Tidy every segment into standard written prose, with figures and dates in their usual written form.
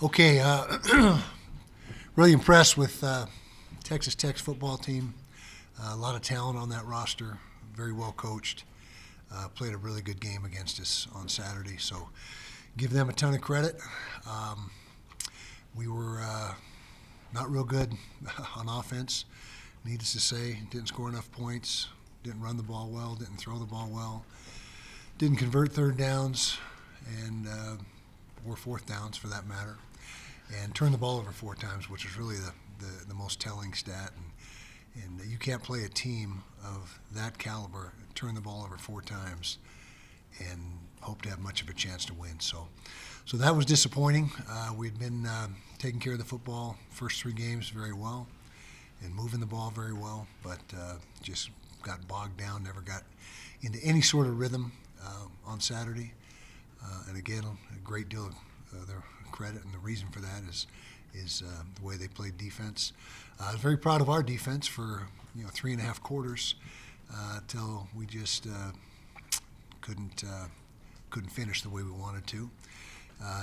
Okay, really impressed with Texas Tech's football team. A lot of talent on that roster, very well coached. Played a really good game against us on Saturday, so give them a ton of credit. We were not real good on offense, needless to say. Didn't score enough points, didn't run the ball well, didn't throw the ball well, didn't convert third downs, and or fourth downs for that matter, and turned the ball over 4 times, which is really the most telling stat. And you can't play a team of that caliber, turn the ball over 4 times, and hope to have much of a chance to win. So that was disappointing. We'd been taking care of the football first 3 games very well and moving the ball very well, but just got bogged down, never got into any sort of rhythm on Saturday. And again, a great deal of their credit, and the reason for that is the way they played defense. I was very proud of our defense for 3.5 quarters till we just couldn't finish the way we wanted to.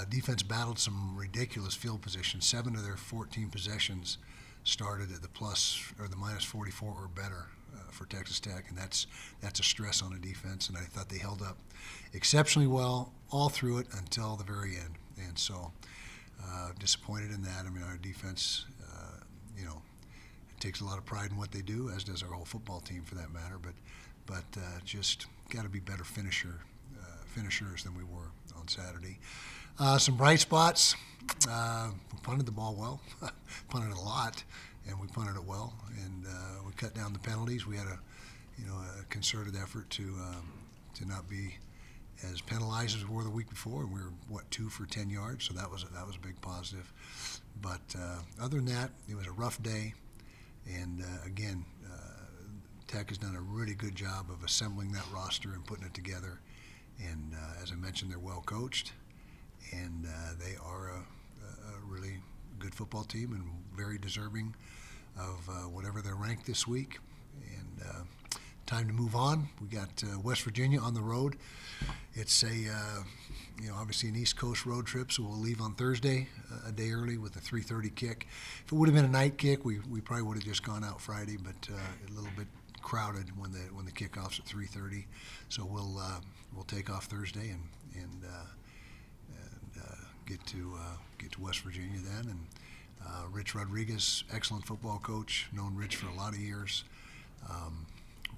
Defense battled some ridiculous field positions. 7 of their 14 possessions started at the plus or the minus 44 or better for Texas Tech, and that's a stress on the defense. And I thought they held up exceptionally well all through it until the very end. And so disappointed in that. I mean, our defense, takes a lot of pride in what they do, as does our whole football team for that matter. But just got to be better finishers than we were on Saturday. Some bright spots. We punted the ball well, punted it a lot, and we punted it well, and we cut down the penalties. We had a concerted effort to not be as penalized as we were the week before, and we were 2 for 10 yards, so that was a big positive. But other than that, it was a rough day, and again, Tech has done a really good job of assembling that roster and putting it together. And as I mentioned, they're well coached, and they are a really good football team and very deserving of whatever they're ranked this week. And time to move on. We got West Virginia on the road. It's obviously an East Coast road trip, so we'll leave on Thursday, a day early with a 3:30 kick. If it would have been a night kick, we probably would have just gone out Friday, but a little bit crowded when the kickoff's at 3:30. So we'll take off Thursday and get to West Virginia then. And Rich Rodriguez, excellent football coach, known Rich for a lot of years.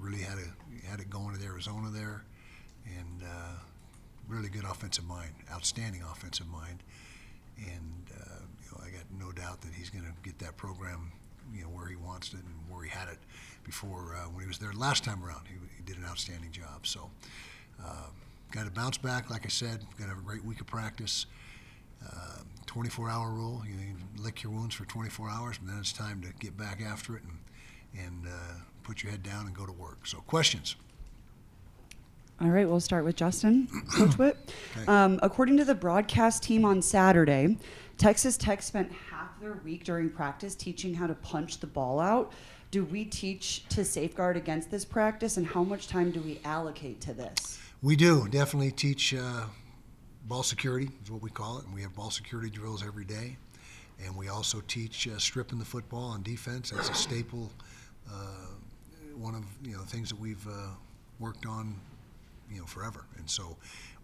Really had it going at Arizona there, and really good offensive mind, outstanding offensive mind, and I got no doubt that he's going to get that program, where he wants it and where he had it before when he was there last time around. He did an outstanding job. So got to bounce back, like I said. Got to have a great week of practice. 24-hour rule. You lick your wounds for 24 hours, and then it's time to get back after it and put your head down and go to work. So questions? All right, we'll start with Justin. Coach Whit. Okay. According to the broadcast team on Saturday, Texas Tech spent half their week during practice teaching how to punch the ball out. Do we teach to safeguard against this practice, and how much time do we allocate to this? We do definitely teach ball security is what we call it, and we have ball security drills every day. And we also teach stripping the football on defense. That's a staple, one of things that we've worked on forever. And so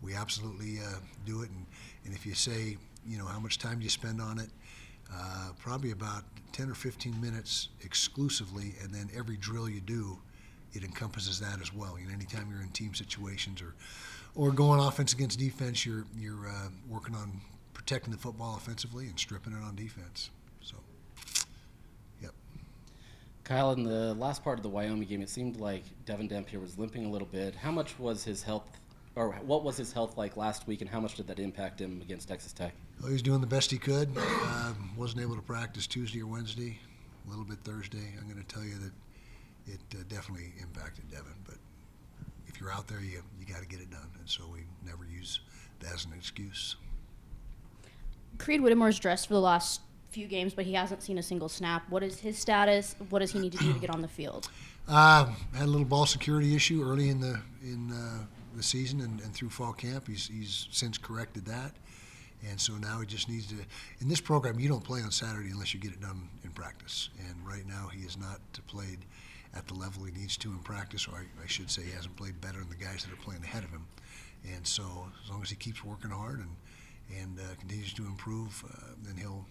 we absolutely do it. And if you say, how much time do you spend on it? Probably about 10 or 15 minutes exclusively, and then every drill you do, it encompasses that as well. Anytime you're in team situations or going offense against defense, you're working on protecting the football offensively and stripping it on defense. So, yep. Kyle, in the last part of the Wyoming game, it seemed like Devin Dampier was limping a little bit. How much was his health, or what was his health like last week, and how much did that impact him against Texas Tech? Well, he was doing the best he could. Wasn't able to practice Tuesday or Wednesday, a little bit Thursday. I'm going to tell you that it definitely impacted Devin. But if you're out there, you got to get it done. And so we never use that as an excuse. Creed Whittemore's dressed for the last few games, but he hasn't seen a single snap. What is his status? What does he need to do to get on the field? Had a little ball security issue early in the season and through fall camp. He's since corrected that, And so now he just needs to, in this program, you don't play on Saturday unless you get it done in practice. And right now he has not played at the level he needs to in practice, or I should say he hasn't played better than the guys that are playing ahead of him. And so as long as he keeps working hard and continues to improve, then he'll,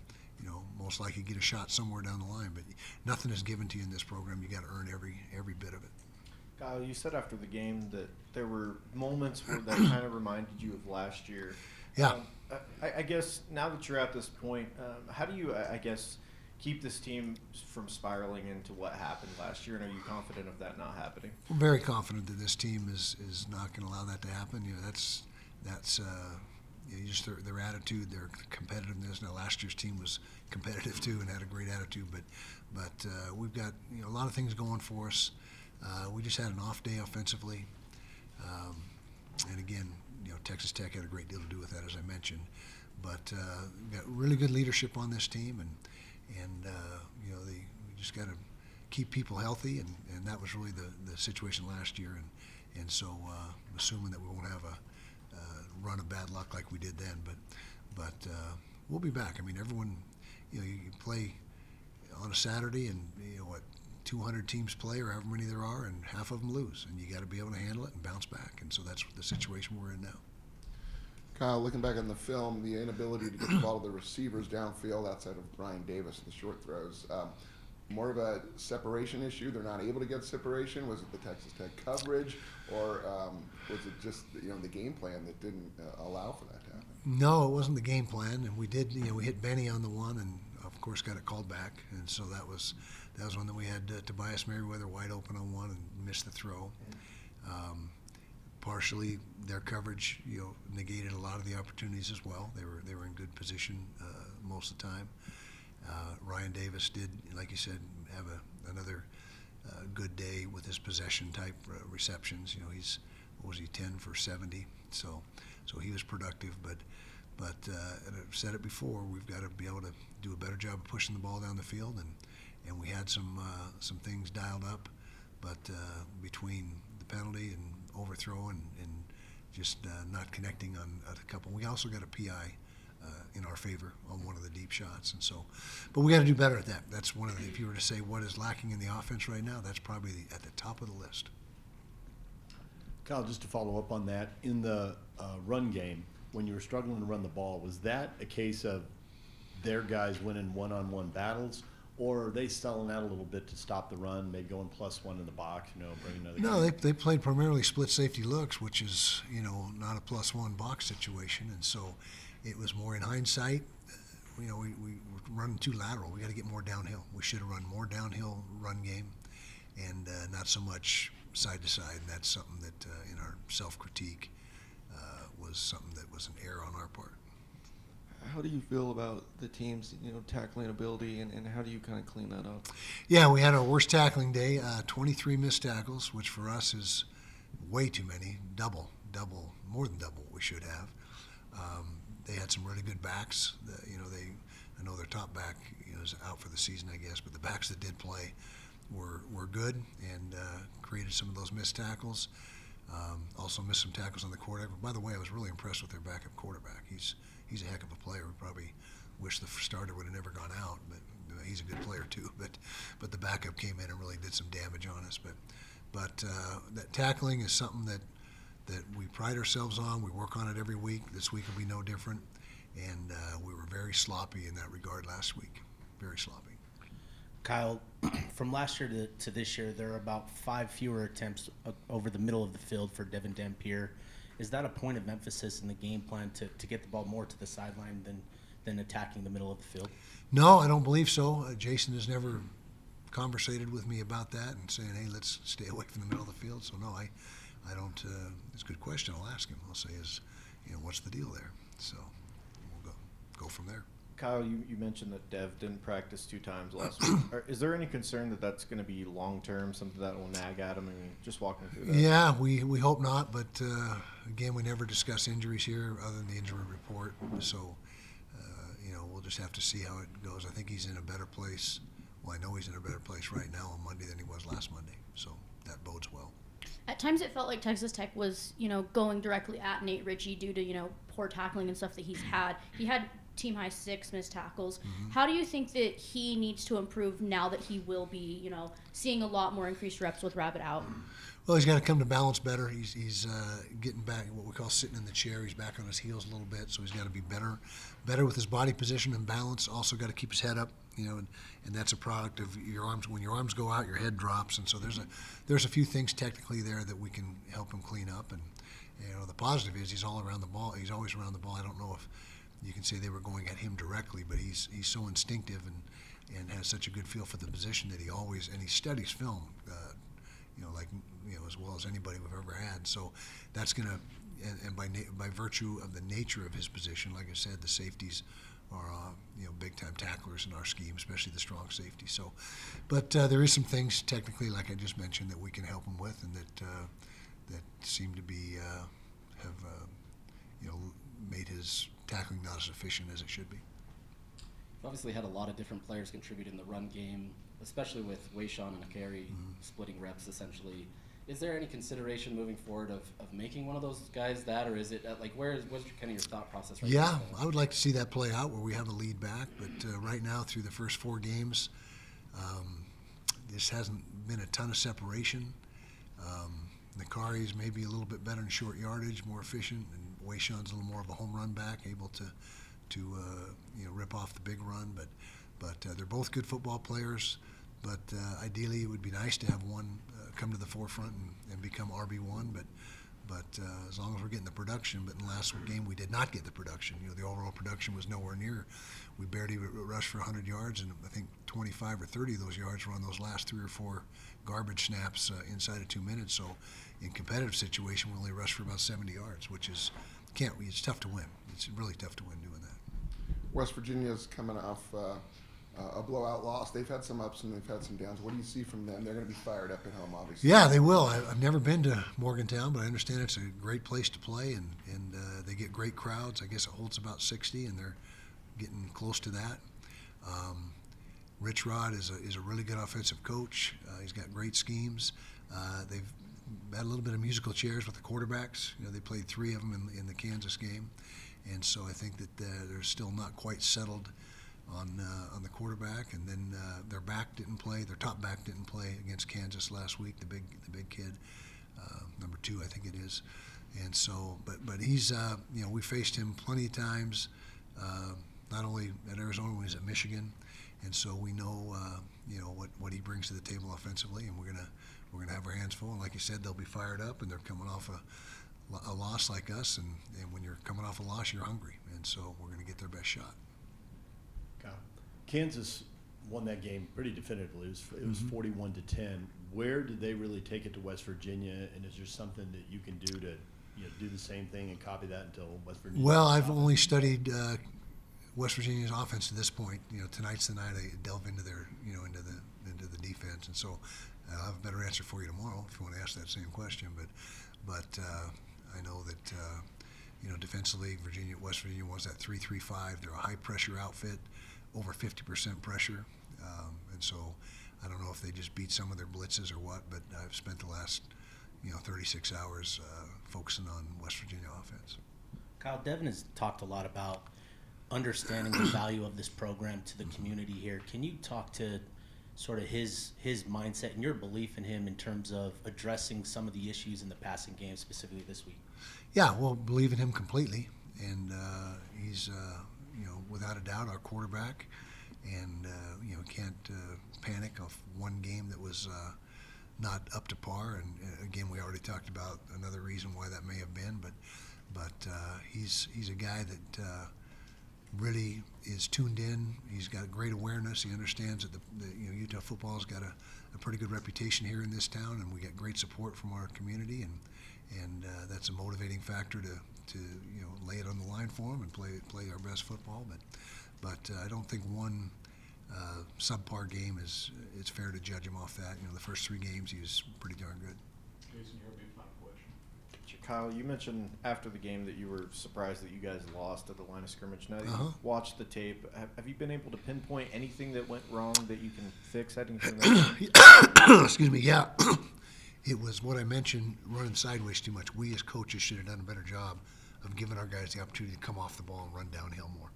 most likely get a shot somewhere down the line. But nothing is given to you in this program. You got to earn every bit of it. Kyle, you said after the game that there were moments where that kind of reminded you of last year. Yeah. I guess now that you're at this point, how do you, I guess, keep this team from spiraling into what happened last year? And are you confident of that not happening? We're very confident that this team is not going to allow that to happen. That's just their attitude, their competitiveness. Now, last year's team was competitive too and had a great attitude, but we've got a lot of things going for us. We just had an off day offensively, and again, Texas Tech had a great deal to do with that, as I mentioned. But we've got really good leadership on this team, and we just got to keep people healthy, and that was really the situation last year. And so, assuming that we won't have a run of bad luck like we did then, but we'll be back. I mean, everyone, you play on a Saturday, and 200 teams play, or however many there are, and half of them lose, and you got to be able to handle it and bounce back. And so that's the situation we're in now. Kyle, looking back on the film, the inability to get the ball to the receivers downfield outside of Brian Davis in the short throws, more of a separation issue? They're not able to get separation? Was it the Texas Tech coverage, or was it just the game plan that didn't allow for that to happen? No, it wasn't the game plan, and we did. We hit Benny on the one, and of course got it called back, and so that was one that we had Tobias Merriweather wide open on one and missed the throw. Partially, their coverage, negated a lot of the opportunities as well. They were in good position most of the time. Ryan Davis did, like you said, have another good day with his possession type receptions. He's 10 for 70, so he was productive. But and I've said it before, we've got to be able to do a better job of pushing the ball down the field, and we had some things dialed up, but between the penalty and overthrow and just not connecting on a couple. We also got a PI in our favor on one of the deep shots, and so, but we got to do better at that. That's one of the, if you were to say what is lacking in the offense right now, that's probably at the top of the list. Kyle, just to follow up on that, in the run game, when you were struggling to run the ball, was that a case of their guys winning one-on-one battles, or are they selling out a little bit to stop the run, maybe going +1 in the box, bring another guy? No, they played primarily split safety looks, which is, not a +1 box situation, and so it was more in hindsight. We were running too lateral. We got to get more downhill. We should have run more downhill run game, and not so much side to side. And that's something that in our self-critique was something that was an error on our part. How do you feel about the team's tackling ability, and how do you kind of clean that up? Yeah, we had our worst tackling day, 23 missed tackles, which for us is way too many, more than double what we should have. They had some really good backs. I know their top back is out for the season, I guess, but the backs that did play were good and created some of those missed tackles. Also missed some tackles on the quarterback. By the way, I was really impressed with their backup quarterback. He's a heck of a player. We probably wish the starter would have never gone out, but he's a good player too. But the backup came in and really did some damage on us. But that tackling is something that we pride ourselves on. We work on it every week. This week will be no different. And we were very sloppy in that regard last week. Very sloppy. Kyle, from last year to this year, there are about 5 fewer attempts over the middle of the field for Devin Dampier. Is that a point of emphasis in the game plan to get the ball more to the sideline than attacking the middle of the field? No, I don't believe so. Jason has never conversated with me about that and saying, hey, let's stay away from the middle of the field. So, no, I don't. It's a good question. I'll ask him. I'll say, what's the deal there? So we'll go from there. Kyle, you mentioned that Dev didn't practice 2 times last week. Is there any concern that that's going to be long-term, something that will nag at him? I mean, just walking through that. Yeah, we hope not, but again, we never discuss injuries here other than the injury report. So, we'll just have to see how it goes. I think he's in a better place. Well, I know he's in a better place right now on Monday than he was last Monday, so that bodes well. At times it felt like Texas Tech was, going directly at Nate Ritchie due to, poor tackling and stuff that he's had. He had team high 6 missed tackles. How do you think that he needs to improve now that he will be, seeing a lot more increased reps with Rabbit out? Well, he's got to come to balance better. He's getting back, what we call sitting in the chair. He's back on his heels a little bit, so he's got to be better with his body position and balance. Also got to keep his head up, and that's a product of your arms. When your arms go out, your head drops, and so there's a few things technically there that we can help him clean up. And the positive is he's all around the ball. He's always around the ball. I don't know if you can say they were going at him directly, but he's so instinctive and has such a good feel for the position that he studies film. As well as anybody we've ever had. So that's going to, and by virtue of the nature of his position, like I said, the safeties are, big time tacklers in our scheme, especially the strong safety. So, but there is some things technically, like I just mentioned, that we can help him with, and that seem to be have made his tackling not as efficient as it should be. You've obviously had a lot of different players contribute in the run game, especially with Wayshawn and Akari splitting reps essentially. Is there any consideration moving forward of making one of those guys that, or is it what's kind of your thought process right now? Yeah, I would like to see that play out where we have a lead back, but right now through the first 4 games, this hasn't been a ton of separation. Nakari's maybe a little bit better in short yardage, more efficient, and Wayshawn's a little more of a home run back, able to rip off the big run, but they're both good football players. But ideally, it would be nice to have one come to the forefront and become RB1. But as long as we're getting the production. But in the last game, we did not get the production. The overall production was nowhere near. We barely rushed for 100 yards, and I think 25 or 30 of those yards were on those last 3 or 4 garbage snaps inside of 2 minutes. So in competitive situation, we only rushed for about 70 yards, which is it's tough to win. It's really tough to win doing that. West Virginia's coming off a blowout loss. They've had some ups and they've had some downs. What do you see from them? They're going to be fired up at home, obviously. Yeah, they will. I've never been to Morgantown, but I understand it's a great place to play, and they get great crowds. I guess it holds about 60, and they're getting close to that. Rich Rod is a really good offensive coach. He's got great schemes. They've had a little bit of musical chairs with the quarterbacks. They played 3 of them in the Kansas game, and so I think that they're still not quite settled on the quarterback. And then their top back didn't play against Kansas last week. The big kid, number 2, I think it is. And so, but he's we faced him plenty of times, not only at Arizona, when he was at Michigan, and so we know what he brings to the table offensively, and we're gonna have our hands full. And like you said, they'll be fired up, and they're coming off a loss like us, and when you're coming off a loss, you're hungry, and so we're gonna get their best shot. Kansas won that game pretty definitively. It was 41-10. Where did they really take it to West Virginia? And is there something that you can do to do the same thing and copy that until West Virginia? Well, I've only studied West Virginia's offense to this point. Tonight's the night I delve into their into the defense, and so I'll have a better answer for you tomorrow if you want to ask that same question. But I know that defensively, West Virginia was that 3-3-5. They're a high pressure outfit. Over 50% pressure, and so I don't know if they just beat some of their blitzes or what, but I've spent the last 36 hours focusing on West Virginia offense. Kyle, Devin has talked a lot about understanding the value of this program to the community here. Can you talk to sort of his mindset and your belief in him in terms of addressing some of the issues in the passing game, specifically this week? Yeah, well, believe in him completely, and he's without a doubt our quarterback, and can't panic off one game that was not up to par. And again, we already talked about another reason why that may have been, but he's a guy that really is tuned in. He's got great awareness. He understands that Utah football's got a pretty good reputation here in this town, and we get great support from our community, and that's a motivating factor to lay it on the line for him and play our best football. But I don't think one subpar game it's fair to judge him off that. The first 3 games he was pretty darn good. Jason, your big final question. Kyle, you mentioned after the game that you were surprised that you guys lost at the line of scrimmage. Now that you've watched the tape, have you been able to pinpoint anything that went wrong that you can fix? Anything that Excuse me. Yeah, it was what I mentioned, running sideways too much. We as coaches should have done a better job of giving our guys the opportunity to come off the ball and run downhill more.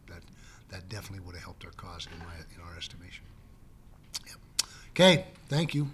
That definitely would have helped our cause in our estimation. Yep. Okay, thank you.